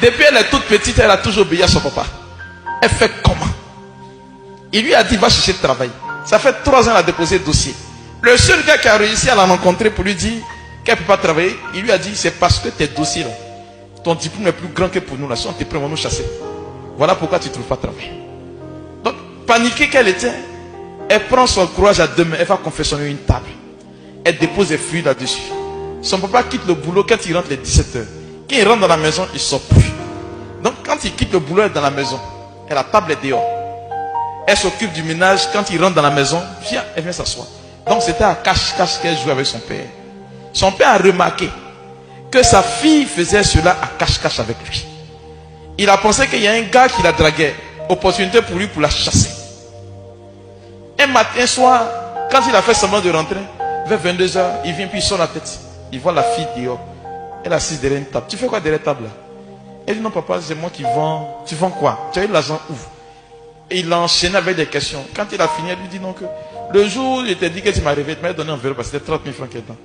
Depuis elle est toute petite, elle a toujours obéi à son papa. Elle fait comment? Il lui a dit, va chercher le travail. Ça fait 3 ans qu'elle a déposé le dossier. Le seul gars qui a réussi à la rencontrer pour lui dire qu'elle ne peut pas travailler, il lui a dit, c'est parce que tes dossiers là, ton diplôme est plus grand que pour nous là, si on te prend, on va nous chasser. Voilà pourquoi tu ne trouves pas de travail. Donc, paniquée qu'elle était, elle prend son courage à deux mains, elle va confectionner une table. Elle dépose des fruits là-dessus. Son papa quitte le boulot quand il rentre les 17h. Quand il rentre dans la maison, il ne sort plus. Donc quand il quitte le boulot, elle est dans la maison. Et la table est dehors. Elle s'occupe du ménage. Quand il rentre dans la maison, viens, elle vient s'asseoir. Donc c'était à cache-cache qu'elle jouait avec son père. Son père a remarqué que sa fille faisait cela à cache-cache avec lui. Il a pensé qu'il y a un gars qui la draguait. Opportunité pour lui pour la chasser. Un matin soir, quand il a fait semblant de rentrer, vers 22h, il vient puis il sort la tête. Il voit la fille dehors. Elle est assise derrière une table. Tu fais quoi derrière la table là? Elle dit non papa, c'est moi qui vends. Tu vends quoi? Tu as eu l'argent où? Et il a enchaîné avec des questions. Quand il a fini, elle lui dit non que le jour où je t'ai dit que tu m'as réveillé, tu m'as donné un verre parce que c'était 30 000 francs qui est dedans.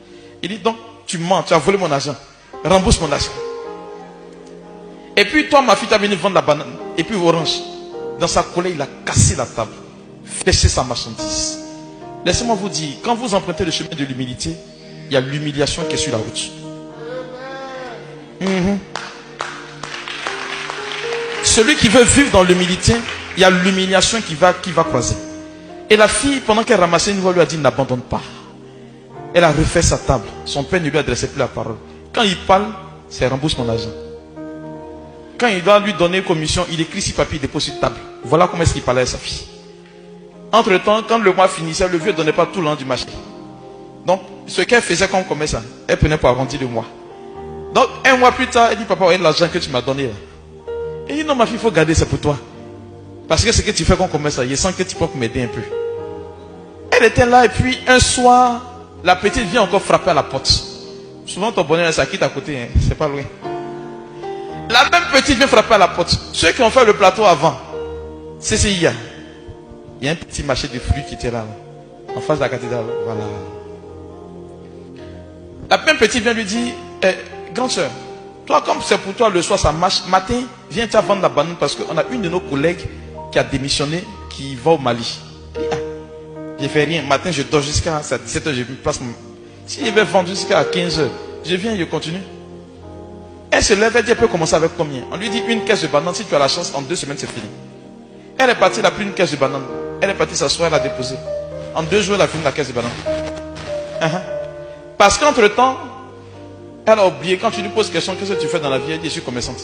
Il dit donc tu mens, tu as volé mon argent. Rembourse mon argent. Et puis toi ma fille t'as venu vendre la banane. Et puis orange. Dans sa colère, il a cassé la table. Fléché sa marchandise. Laissez-moi vous dire, quand vous empruntez le chemin de l'humilité, il y a l'humiliation qui est sur la route. Celui qui veut vivre dans l'humilité, il y a l'humiliation qui va croiser. Et la fille, pendant qu'elle ramassait une voix, lui a dit n'abandonne pas. Elle a refait sa table. Son père ne lui adressait plus la parole. Quand il parle, c'est rembourse mon argent. Quand il doit lui donner une commission, il écrit sur papier, il dépose sur table. Voilà comment est-ce qu'il parlait à sa fille. Entre temps, quand le mois finissait, le vieux ne donnait pas tout l'an du marché. Donc, ce qu'elle faisait comme commerce, elle prenait pour arrondir le mois. Donc, un mois plus tard, elle dit papa, regarde l'argent que tu m'as donné là. Il dit non, ma fille, il faut garder ça pour toi. Parce que ce que tu fais comme commerce, je sens que tu peux m'aider un peu. Elle était là et puis un soir, la petite vient encore frapper à la porte. Souvent ton bonheur, ça quitte à côté, hein, c'est pas loin. La même petite vient frapper à la porte. Ceux qui ont fait le plateau avant, CCIA. Il y a un petit marché de fruits qui était là, en face de la cathédrale. Voilà. La même petite vient lui dire, grande soeur, toi comme c'est pour toi le soir ça marche, matin, viens tu vendre la banane parce qu'on a une de nos collègues qui a démissionné, qui va au Mali. Je fais rien, matin je dors jusqu'à 17h, je me place. Si je vais vendre jusqu'à 15h, je viens, je continue. Elle se lève, elle dit, elle peut commencer avec combien? On lui dit une caisse de banane, si tu as la chance, en 2 semaines c'est fini. Elle est partie, elle a pris une caisse de banane. Elle est partie s'asseoir, elle a déposé. En 2 jours, elle a fini la caisse de banane. Parce qu'entre temps, elle a oublié, quand tu lui poses question, qu'est-ce que tu fais dans la vie? Elle dit, je suis commerçante.